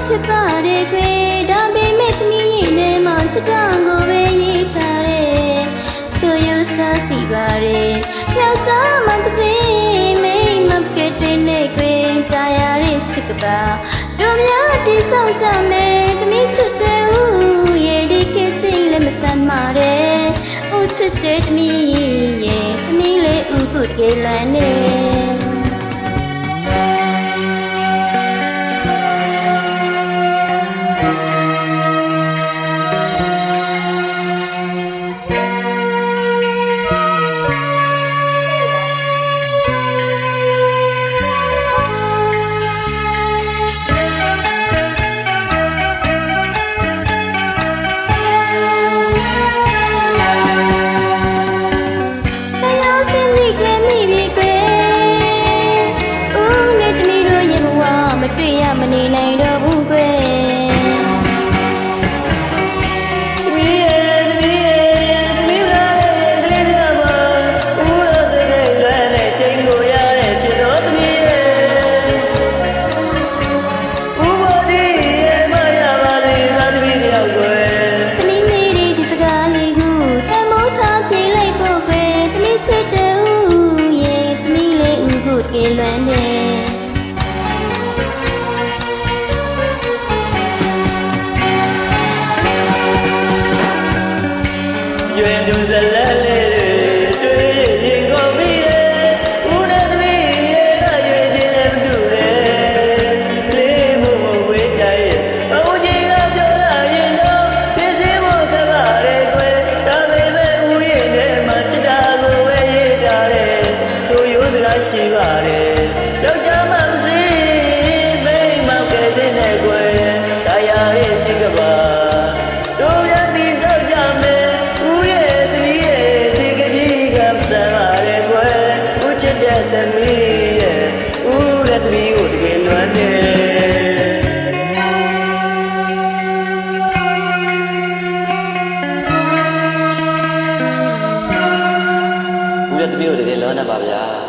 ဖြစ်ပါတယ်ခွေဒါပေမဲ့သမီးရင်ထဲမှာချစ်တော်ကိုပဲရေးထားတယ်ဆိုရစကားစီပါတယ်ယောက်ျားမှပစေမိန်းမကဲတွင်နဲ့ခွေတာယာရဲ့ချစ်ကပါတို့များတိဆောက်ကြမယ်သမီးချစ်တယ်ဦးရဲ့ဒီခေတ်ချင်းလည်းမဆန်ပါတဲ့ဦးချစ်တဲ့သမီးရဲ့သမီးလေးဦးကိုတကယ်လွမ်းနေတွေ့ရမနေနိုင်တော့ဘူးကွယ်သမီးရဲ့သမီးရဲ့သမီးလာရဲ့ကလေးများမှာဦးတော်စကဲလွယ်တဲ့ချိန်ကိုရတဲ့ချစ်တော်သမီးရဲ့ဦးဘော်ဒီရဲ့မရပါလေသာသမီးတယောက်ကွယ်သမီးမေးဒီစကားလေးကိုတန်မိုးထားပြေးလိုက်ဖို့ကွယ်သမီးချစ်တဲ့ဦးရဲ့သမီးလေးဦးကိုတကယ်လွမ်းတယ်ကျွင်သူဇလက်လေးတွေတွေ့ရင်ကုန်ပြီဦးနဲ့သမီးရဲ့ကရွေချင်းလည်းမတူတယ်လေးမှုမဝေးကြရဲ့အုံကြီးကပြောလာရင်တော့ပြည့်စည်ဖို့ကပါရဲကွယ်ဒါပေမဲ့ဦးရဲ့ထဲမှာချစ်တာကိုဝဲရကြတယ်ဆိုရိုးစကားရှိပါတယ်ယောက်ျားမှမစည်းမိန်းမောက်ကဲတဲ့နဲ့ကွယ်ဒါရရဲ့ချစ်ကပါတို့ပြန်ပြီးစောက်ကြမယ်သမီးရဲ့ဦးရဲ့သမီးကိုတကယ်လွမ်းတယ်ဦးရဲ့သမီးကိုတကယ်လွမ်းနေပါဗျာ